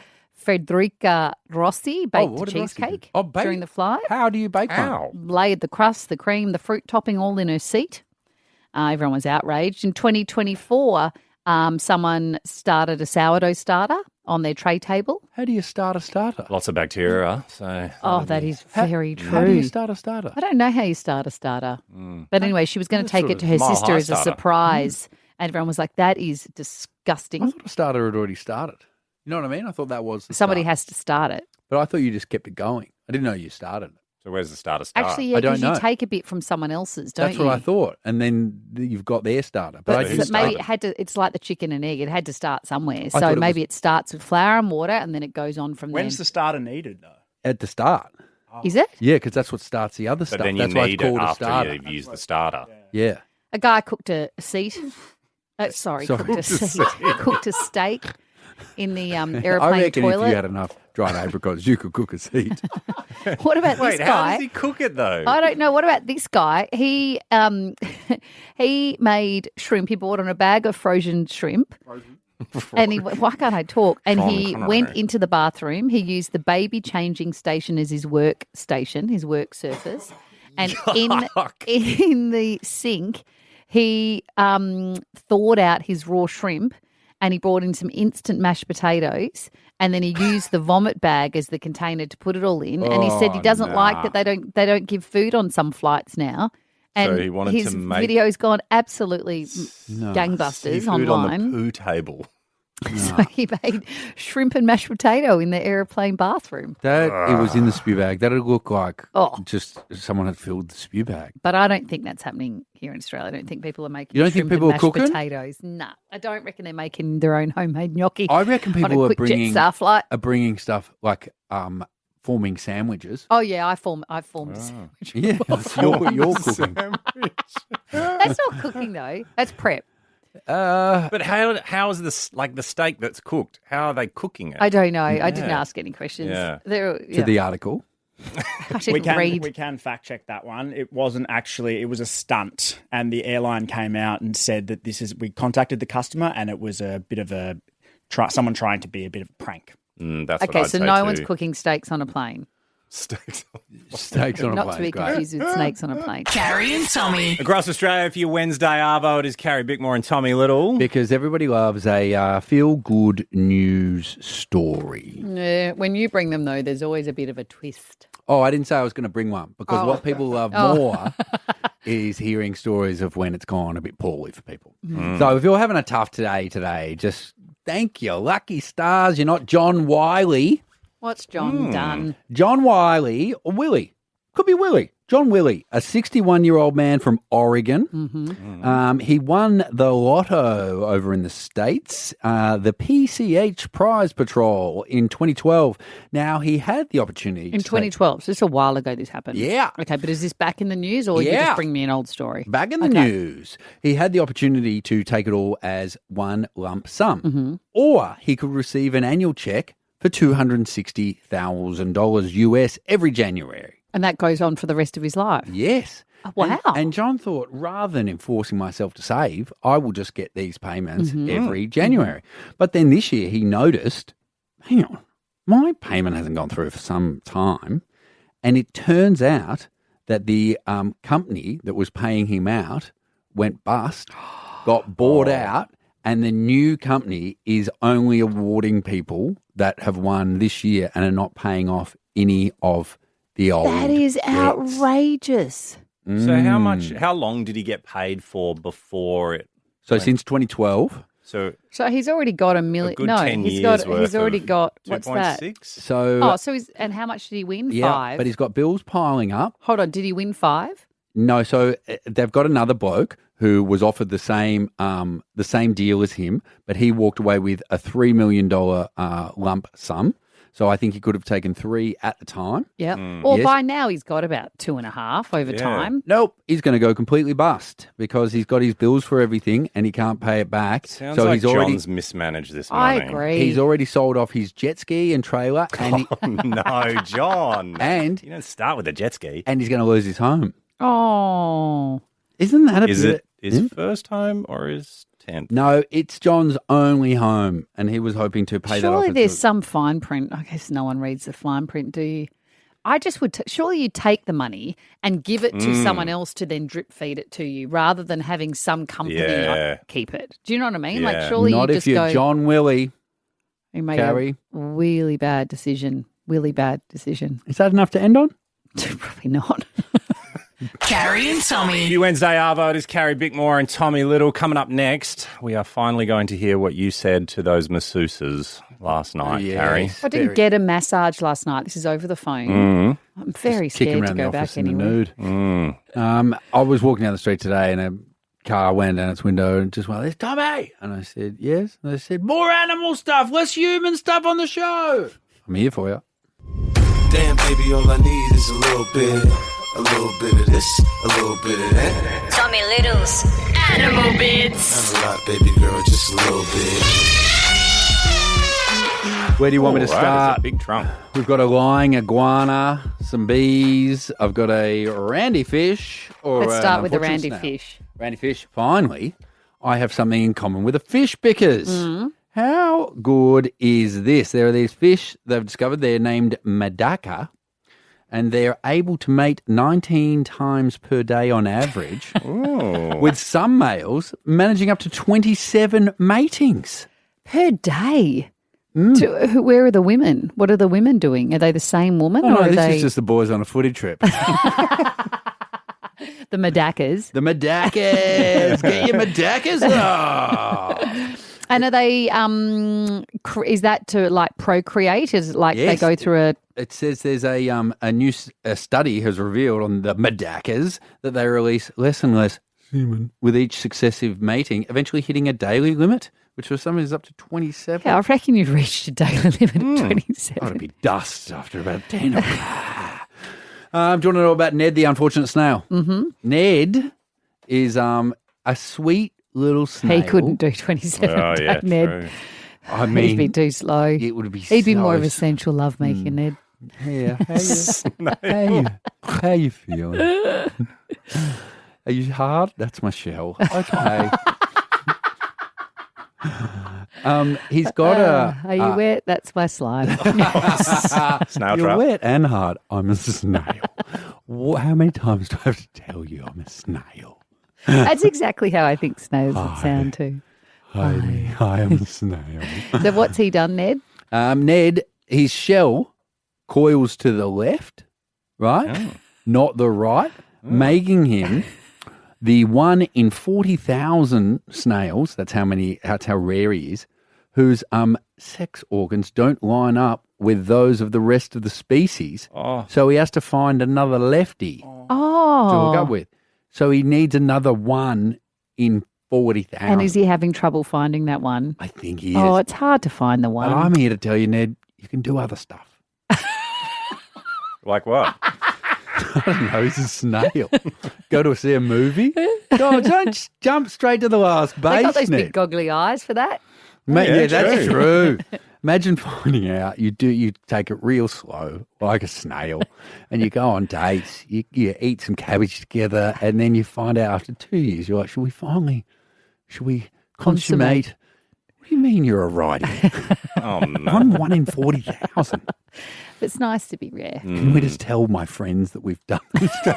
Federica Rossi baked a what did Rossi do? cheesecake Oh, bake? during the flight. How do you bake How? one? Layered the crust, the cream, the fruit topping all in her seat. Everyone was outraged. In 2024, someone started a sourdough starter on their tray table. How do you start a starter? Lots of bacteria. So That is very true. How do you start a starter? I don't know how you start a starter. But anyway, she was going to take it to her Mile sister high as a starter. surprise. And everyone was like, that is I disgusting. thought a starter had already started. You know what I mean? I thought that was the Somebody start. has to start it. But I thought you just kept it going. I didn't know you started it. So where's the starter start? Actually, yeah, I don't because you know. take a bit from someone else's, don't That's you? what I thought. And then you've got their starter. But I But didn't maybe start it had to. It's like the chicken and egg. It had to start somewhere. thought So it maybe it starts with flour and water, and then it goes on from When's there. the starter needed, though? at the start. Is it? Yeah, because that's what starts the other But stuff. then you That's why need it's called it a after starter. you've used the starter. Yeah. A guy cooked a seat. Sorry. Cooked a seat. Cooked a steak in the I airplane reckon toilet. if you had enough dried apricots, you could cook a seat. What about Wait, this how guy? does he cook it though? I don't know. What about this guy? He he made shrimp. He bought on a bag of frozen shrimp. And he, why can't I talk? And he went into the bathroom. He used the baby changing station as his work station, his work surface. And in the sink, he thawed out his raw shrimp, and he brought in some instant mashed potatoes. And then he used the vomit bag as the container to put it all in. And he said he doesn't like that they don't give food on some flights now. And So he wanted his to make- video's gone absolutely gangbusters Seafood online. on the poo table. So he made shrimp and mashed potato in the airplane bathroom. That it was in the spew bag. That'd look like Oh. just someone had filled the spew bag. But I don't think that's happening here in Australia. I don't think people are making You don't think shrimp people are and mashed cooking? potatoes. Nah, I don't reckon they're making their own homemade gnocchi. I reckon on a people are quick bringing Jetstar flight. stuff like forming sandwiches. Oh yeah, I formed a sandwich. Yeah, that's your cooking. That's not cooking though. That's prep. But how is this like the steak that's cooked? How are they cooking it? I don't know. I didn't Yeah. ask any questions. Yeah. To the article. I didn't read. We can fact check that one. It wasn't actually. It was a stunt, and the airline came out and said that we contacted the customer, and it was a bit of a someone trying to be a bit of a prank. That's what Okay, I'd so say no too. one's cooking steaks on a plane. Steaks on a Not plane. to be great. confused with snakes on a plane. Carrie and Tommy. Across Australia for your Wednesday Arvo, it is Carrie Bickmore and Tommy Little. Because everybody loves a feel-good news story. Yeah, when you bring them though, there's always a bit of a twist. Oh, I didn't say I was going to bring one because Oh. what people love Oh. more is hearing stories of when it's gone a bit poorly for people. Mm. So if you're having a tough today, just thank you. Lucky stars, you're not John Wiley. What's John done? John Wiley or Willie. Could be Willie. John Willie, a 61-year-old man from Oregon. Mm-hmm. He won the lotto over in the States, the PCH Prize Patrol in 2012. Now, he had the opportunity In 2012, so just a while ago this happened. Yeah. Okay, but is this back in the news or you Yeah. just bring me an old story? Back in the news, he had the opportunity to take it all as one lump sum, Mm-hmm. or he could receive an annual check for $260,000 US every January. And that goes on for the rest of his life. Yes. Wow. And John thought, rather than enforcing myself to save, I will just get these payments Mm-hmm. every January. But then this year he noticed, hang on, my payment hasn't gone through for some time. And it turns out that the company that was paying him out went bust, got bought out, and the new company is only awarding people that have won this year and are not paying off any of the old. That is debts. outrageous. So how long did he get paid for before it? So since 2012. So he's already got $1 million. good No, 10 he's years got. worth He's already of got. What's that? 2.6? So and how much did he win? yeah, 5. but he's got bills piling up. Hold on, did he win 5? No, so they've got another bloke who was offered the same deal as him, but he walked away with a $3 million lump sum. So I think he could have taken 3 at the time. Yeah. Well, Yes. by now he's got about 2.5 over time. Nope, he's going to go completely bust because he's got his bills for everything and he can't pay it back. Sounds so like he's already John's mismanaged this I money. agree. he's already sold off his jet ski and trailer, and he, No, John. and You don't start with a jet ski. and he's going to lose his home. Oh. Isn't that a Is bit? it his first home or his 10th? No, it's John's only home, and he was hoping to pay that off. Surely as there's a- some fine print. I guess no one reads the fine print, do you? I just would. Surely you take the money and give it to someone else to then drip feed it to you, rather than having some company Yeah. keep it. Do you know what I mean? Yeah. Like, surely Not you if just you're go. John Willie. You made Carrie. a really bad decision. Really bad decision. Is that enough to end on? Probably not. Carrie and Tommy. New Wednesday Arvo, it is Carrie Bickmore and Tommy Little. Coming up next, we are finally going to hear what you said to those masseuses last night, Yes. Carrie. I didn't get a massage last night. This is over the phone. Mm. I'm very Just kicking scared to around the go office back in the anywhere. nude. Mm. I was walking down the street today and a car went down its window and just went, "There's Tommy." And I said, "Yes." And they said, "More animal stuff, less human stuff on the show." I'm here for you. Damn, baby, all I need is a little bit of this, a little bit of that. Tommy Littles. Animal bits. Not a lot, baby girl, just a little bit. Where do you want me to All right, start? it's a big trunk. We've got a lying iguana, some bees. I've got a randy fish. Let's an start with the unfortunate randy snail. fish. Randy fish. Finally, I have something in common with a fish pickers. Mm. How good is this? There are these fish they've discovered. They're named Madaka, and they're able to mate 19 times per day on average, with some males managing up to 27 matings. Per day. Where are the women? What are the women doing? Are they the same woman? Oh, or no, are this they is just the boys on a footy trip. the Madakas? The Madakas. Get your Madakas. Oh. And are they, is that to like procreate? Is it like they Yes. go through a, It says there's a new study has revealed on the Madakas that they release less and less semen with each successive mating, eventually hitting a daily limit, which for some is up to 27. yeah, I reckon you've reached a daily limit of 27. Oh, it'd be dust after about 10. Do you want to know about Ned, the unfortunate snail? Mm-hmm. Ned is a sweet little snail. He couldn't do 27 Oh, a day, yeah, Ned. true. I He'd mean, be too slow. it would be He'd be so more of a sensual lovemaking, Ned. Yeah. How you feeling? Are you hard? That's my shell. Okay. He's got a. Are you wet? That's my slime. Snail You're trap. wet and hard. I'm a snail. How many times do I have to tell you I'm a snail? That's exactly how I think snails would sound too. Hi, I am a snail. So what's he done, Ned? Ned, his shell coils to the left, right? Not the right, making him the 1 in 40,000 snails, that's how rare he is, whose sex organs don't line up with those of the rest of the species. Oh. So he has to find another lefty to Oh. hook up with. So he needs another 1 in 40,000. And is he having trouble finding that one? I think he is. Oh, it's hard to find the one. But I'm here to tell you, Ned, you can do other stuff. Like what? I don't know, he's a snail. Go to see a movie? Oh, don't jump straight to the last base, They got those Ned. big goggly eyes for that. Mate, Yeah, yeah, that's true. Imagine finding out you take it real slow, like a snail, and you go on dates, you eat some cabbage together, and then you find out after 2 years, you're like, should we consummate? What do you mean you're a righty? Oh, no. I'm 1 in 40,000. It's nice to be rare. Can we just tell my friends that we've done this? Do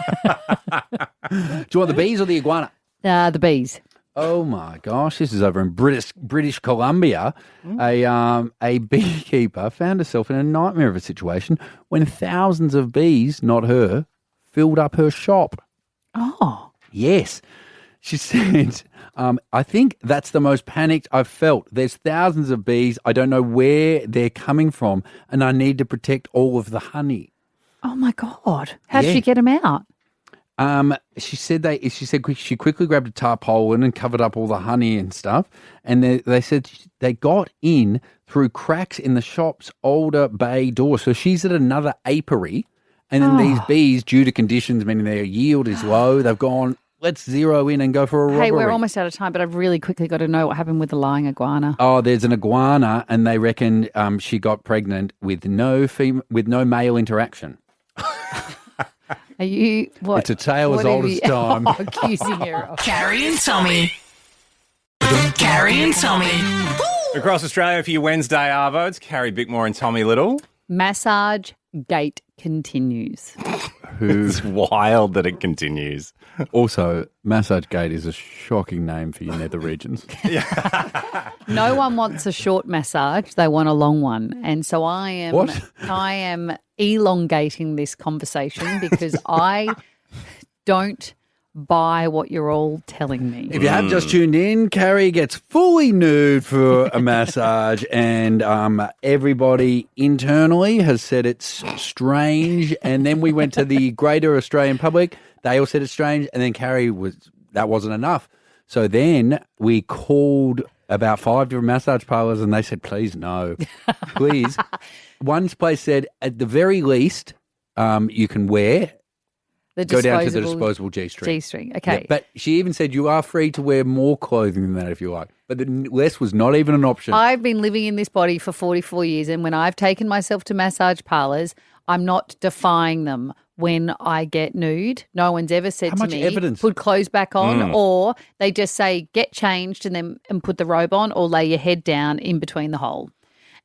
you want the bees or the iguana? The bees. Oh my gosh, this is over in British Columbia. A beekeeper found herself in a nightmare of a situation when thousands of bees, not her, filled up her shop. Oh. Yes. She said, I think that's the most panicked I've felt. There's thousands of bees. I don't know where they're coming from, and I need to protect all of the honey. Oh, my God. How did she get them out? She said she quickly grabbed a tarpaulin and covered up all the honey and stuff. And they said they got in through cracks in the shop's older bay door. So she's at another apiary. And then these bees, due to conditions, meaning their yield is low, they've gone, let's zero in and go for a robbery. Hey, we're almost out of time, but I've really quickly got to know what happened with the lying iguana. Oh, there's an iguana, and they reckon she got pregnant with no male interaction. Are you what? It's a tale as old as time. Accusing her of. Carrie and Tommy. Carrie and Tommy. Across Australia for your Wednesday Arvo, it's Carrie Bickmore and Tommy Little. Massagegate continues. It's wild that it continues. Also, Massagegate is a shocking name for your nether regions. No one wants a short massage; they want a long one, and so I am. What? I am elongating this conversation because I don't buy what you're all telling me. If you have just tuned in, Carrie gets fully nude for a massage, and everybody internally has said it's strange. And then we went to the greater Australian public; they all said it's strange. And then Carrie that wasn't enough. So then we called about 5 different massage parlors, and they said, "Please, no, please." One place said, at the very least, you can wear. Go down to the disposable G-string. G-string, okay. Yeah, but she even said you are free to wear more clothing than that if you like. But the less was not even an option. I've been living in this body for 44 years, and when I've taken myself to massage parlours, I'm not defying them when I get nude. No one's ever said to me, evidence? Put clothes back on, or they just say, get changed and put the robe on, or lay your head down in between the hole.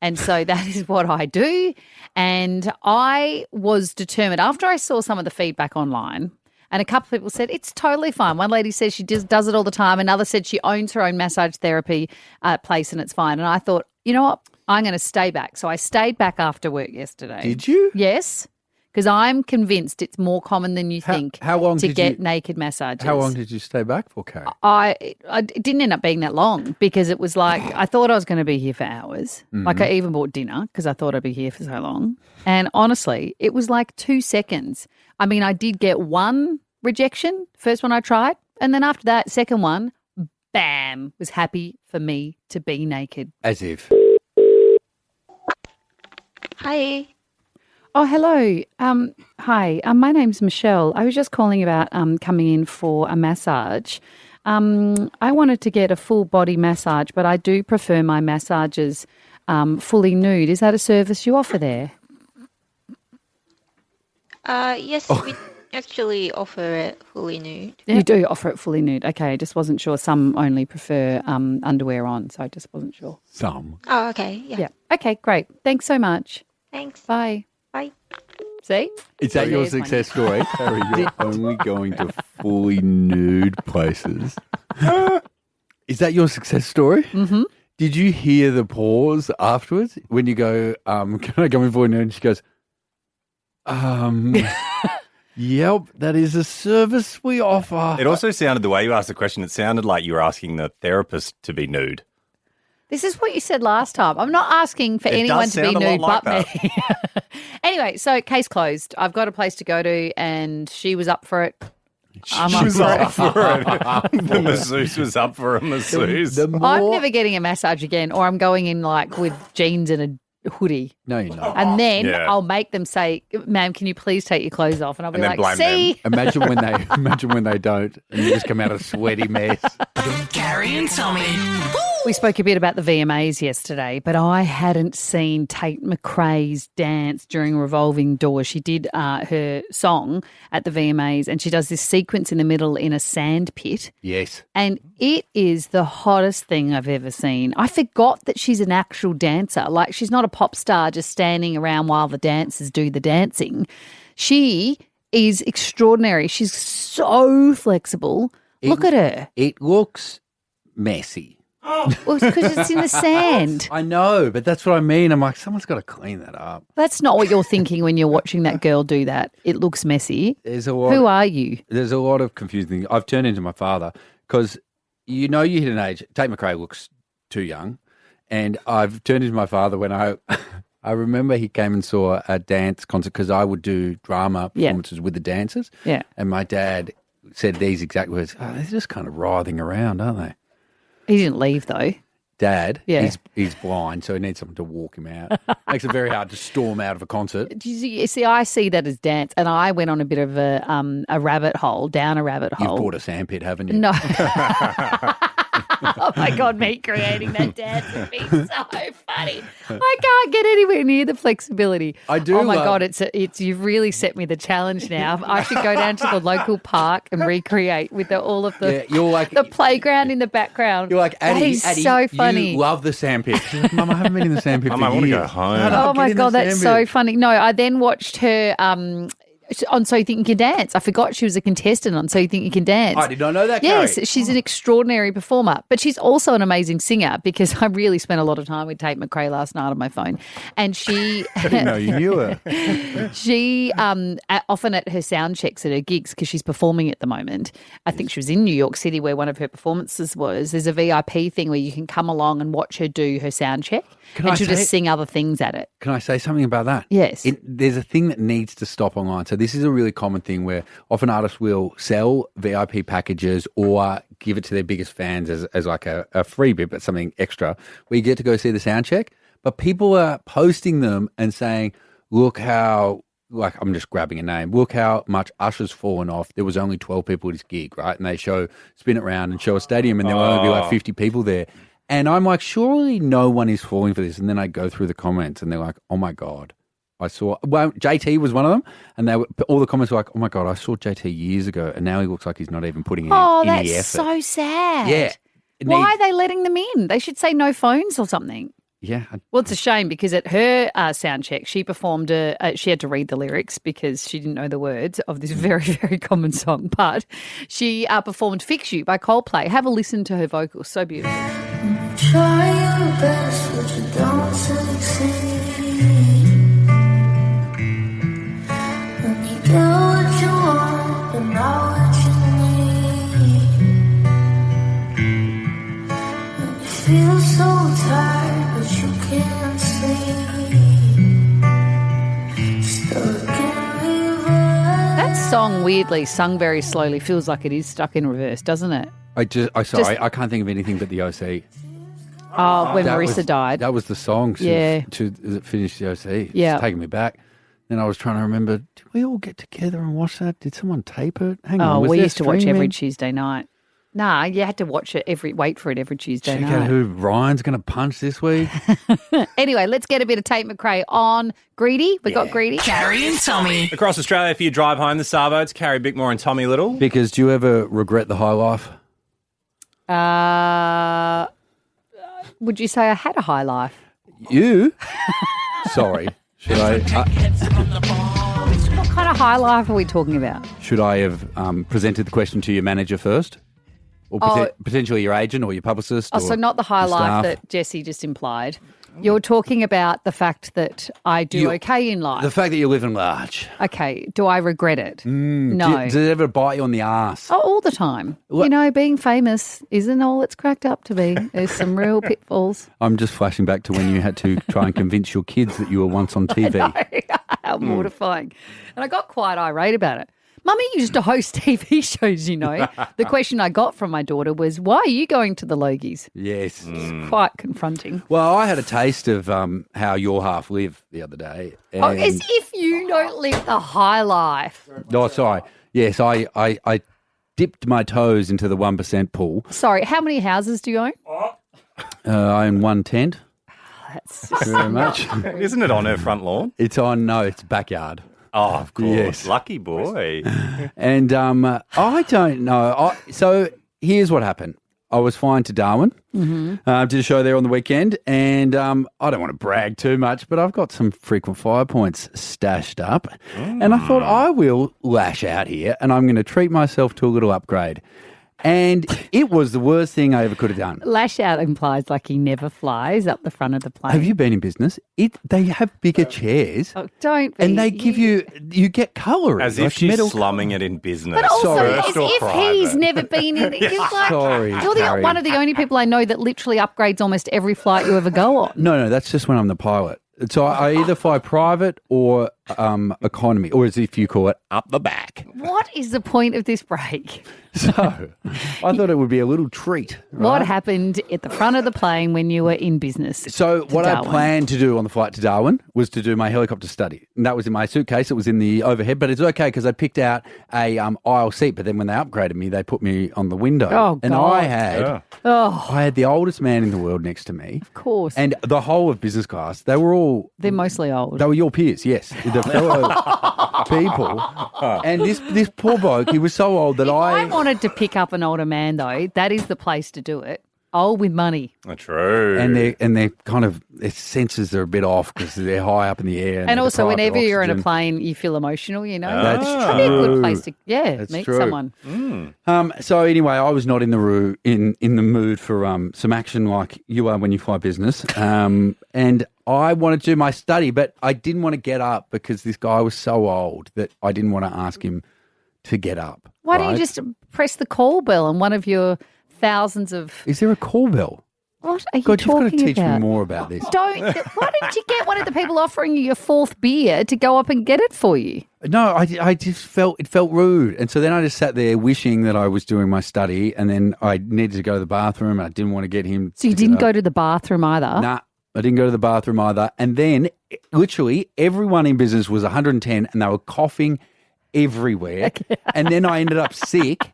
And so that is what I do. And I was determined after I saw some of the feedback online, and a couple of people said it's totally fine. One lady says she just does it all the time. Another said she owns her own massage therapy place and it's fine. And I thought, you know what? I'm going to stay back. So I stayed back after work yesterday. Did you? Yes. Because I'm convinced it's more common than you think to get naked massages. How long did you stay back for, Carrie? It didn't end up being that long because it was like I thought I was going to be here for hours. Mm-hmm. Like I even bought dinner because I thought I'd be here for so long. And honestly, it was like 2 seconds. I mean, I did get one rejection, first one I tried. And then after that, second one, bam, was happy for me to be naked. As if. Hi. Oh, hello. Hi, my name's Michelle. I was just calling about coming in for a massage. I wanted to get a full body massage, but I do prefer my massages fully nude. Is that a service you offer there? Yes, we actually offer it fully nude. You do offer it fully nude. Okay, I just wasn't sure. Some only prefer underwear on, so I just wasn't sure. Some. Oh, okay. Yeah. Okay, great. Thanks so much. Thanks. Bye. Bye. See? Is that your success story? Carrie, you're only going to fully nude places. Is that your success story? Mm-hmm. Did you hear the pause afterwards when you go, can I come in fully nude? And she goes, yep, that is a service we offer. It also sounded, the way you asked the question, it sounded like you were asking the therapist to be nude. This is what you said last time. I'm not asking for anyone to be nude but me. Anyway, so case closed. I've got a place to go to and she was up for it. I'm up for it. The masseuse was up for a masseuse. I'm never getting a massage again, or I'm going in like with jeans and a hoodie. No, you're not. And then I'll make them say, ma'am, can you please take your clothes off? And I'll be like, see? Imagine when they don't and you just come out a sweaty mess. Carrie and Tommy. We spoke a bit about the VMAs yesterday, but I hadn't seen Tate McRae's dance during Revolving Door. She did her song at the VMAs, and she does this sequence in the middle in a sand pit. Yes. And it is the hottest thing I've ever seen. I forgot that she's an actual dancer. Like, she's not a pop star just standing around while the dancers do the dancing. She is extraordinary. She's so flexible. Look at her. It looks messy. Well, it's because it's in the sand. I know, but that's what I mean. I'm like, someone's got to clean that up. That's not what you're thinking when you're watching that girl do that. It looks messy. There's a lot. Who are you? There's a lot of confusing things. I've turned into my father because you hit an age. Tate McRae looks too young, and I've turned into my father when I remember he came and saw a dance concert because I would do drama performances with the dancers. Yeah. And my dad said these exact words. Oh, they're just kind of writhing around, aren't they? He didn't leave though. Dad, Yeah. he's blind, so he needs someone to walk him out. Makes it very hard to storm out of a concert. You see, I see that as dance, and I went on a bit of a rabbit hole, down a rabbit hole. You've bought a sandpit, haven't you? No. Oh my God, me creating that dance would be so funny. I can't get anywhere near the flexibility. I do. Oh my God, it's you've really set me the challenge now. I should go down to the local park and recreate with all of the you're like, the playground in the background. You're like, Addie, that is so funny. You love the sandpit. She's like, Mum, I haven't been in the sandpit for years. I want to go home. Oh my God, that's so funny. No, I then watched her on So You Think You Can Dance. I forgot she was a contestant on So You Think You Can Dance. I did not know that, Yes, Carrie. she's an extraordinary performer, but she's also an amazing singer because I really spent a lot of time with Tate McRae last night on my phone. And she... I didn't know you knew her. She often at her sound checks at her gigs, because she's performing at the moment. I think she was in New York City where one of her performances was. There's a VIP thing where you can come along and watch her do her sound check, and she'll just sing other things at it. Can I say something about that? Yes. There's a thing that needs to stop online. So this is a really common thing where often artists will sell VIP packages or give it to their biggest fans as like a freebie, but something extra, where you get to go see the sound check. But people are posting them and saying, look how, like, I'm just grabbing a name, look how much Usher's fallen off. There was only 12 people at his gig, right? And they spin it around and show a stadium and there will only be like 50 people there. And I'm like, surely no one is falling for this. And then I go through the comments and they're like, oh my God. JT was one of them, and all the comments were like, oh my God, I saw JT years ago, and now he looks like he's not even putting in any effort. That's so sad. Yeah. Why are they letting them in? They should say no phones or something. Yeah. Well, it's a shame because at her sound check, she performed she had to read the lyrics because she didn't know the words of this very, very common song. But she performed Fix You by Coldplay. Have a listen to her vocals. So beautiful. Try your best, but you don't succeed. When you get what you want, but not what you need. When you feel so tired, but you can't sleep. Stuck in reverse. That song, weirdly, sung very slowly, feels like it is stuck in reverse, doesn't it? I can't think of anything but the OC. Oh, when Marissa died. That was the song to finish the OC. Yeah. It's taking me back. Then I was trying to remember, did we all get together and watch that? Did someone tape it? Hang on. We there used to watch every streaming? Tuesday night. Nah, you had to watch it wait for it every Tuesday Check night. out who Ryan's going to punch this week. Anyway, let's get a bit of Tate McRae on Greedy. We got Greedy. Carrie and Tommy. Across Australia for your drive home, the Savo, it's Carrie Bickmore and Tommy Little. Because do you ever regret the high life? Would you say I had a high life? You? Sorry. Should I? What kind of high life are we talking about? Should I have presented the question to your manager first? Or potentially your agent or your publicist? Oh, so not the high life that Jessie just implied. You're talking about the fact that I do okay in life. The fact that you're living large. Okay. Do I regret it? No. Does it ever bite you on the arse? Oh, all the time. You know, being famous isn't all it's cracked up to be. There's some real pitfalls. I'm just flashing back to when you had to try and convince your kids that you were once on TV. I know. How mortifying. And I got quite irate about it. Mummy used to host TV shows, you know. The question I got from my daughter was, why are you going to the Logies? Yes. It's quite confronting. Well, I had a taste of how your half live the other day. Oh, as if you don't live the high life. Oh, sorry. Yes, I dipped my toes into the 1% pool. Sorry, how many houses do you own? I own one tent. That's Thank you very much. Isn't it on her front lawn? It's it's backyard. Oh, of course. Yes. Lucky boy. And I don't know. So here's what happened. I was flying to Darwin, did a show there on the weekend, and I don't want to brag too much, but I've got some frequent flyer points stashed up, and I thought I will lash out here, and I'm going to treat myself to a little upgrade. And it was the worst thing I ever could have done. Lash out implies like he never flies up the front of the plane. Have you been in business? They have bigger chairs. Oh, don't be. And they give you get colours. As if she's slumming it in business. But also, First as or if private. he's never been in it. He's like, Sorry, you're Carrie. one of the only people I know that literally upgrades almost every flight you ever go on. No, that's just when I'm the pilot. So I either fly private or economy, or as if you call it, up the back. What is the point of this break? So I thought it would be a little treat. Right? What happened at the front of the plane when you were in business? So what Darwin? I planned to do on the flight to Darwin was to do my helicopter study. And that was in my suitcase. It was in the overhead, but it's okay because I picked out a aisle seat. But then when they upgraded me, they put me on the window. Oh, and God. I had the oldest man in the world next to me. Of course. And the whole of business class, they're mostly old. They were your peers, yes. The fellow people. And this poor bloke, he was so old that I wanted to pick up an older man, though. That is the place to do it. Old with money. True. And they're kind of, their senses are a bit off because they're high up in the air. And also, deprived of whenever you're in a oxygen. plane, you feel emotional, you know? That's It's probably a good true. place to, That's meet true. someone. So anyway, I was not in the in the mood for some action like you are when you fly business. And I wanted to do my study, but I didn't want to get up because this guy was so old that I didn't want to ask him to get up. Why don't you just press the call bell on one of your thousands of... Is there a call bell? What are you God, you've got talking to teach about? me more about this. Why don't you get one of the people offering you your fourth beer to go up and get it for you? No, I just felt rude. And so then I just sat there wishing that I was doing my study, and then I needed to go to the bathroom and I didn't want to get him. So you didn't go to the bathroom either? Nah, I didn't go to the bathroom either. And then literally everyone in business was 110 and they were coughing everywhere. And then I ended up sick.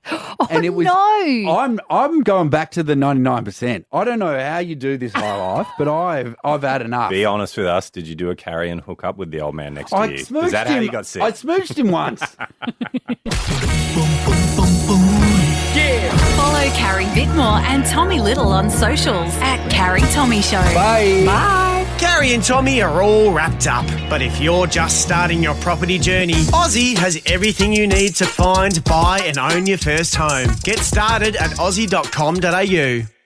And it was I'm going back to the 99%. I don't know how you do this high life, but I've had enough. Be honest with us. Did you do a carry and hook up with the old man next to I you? smooched Is that how him. you got sick? I smooched him once. Follow Carrie Bickmore and Tommy Little on socials at Carrie Tommy Show. Bye. Bye. Gary and Tommy are all wrapped up, but if you're just starting your property journey, Aussie has everything you need to find, buy and own your first home. Get started at aussie.com.au.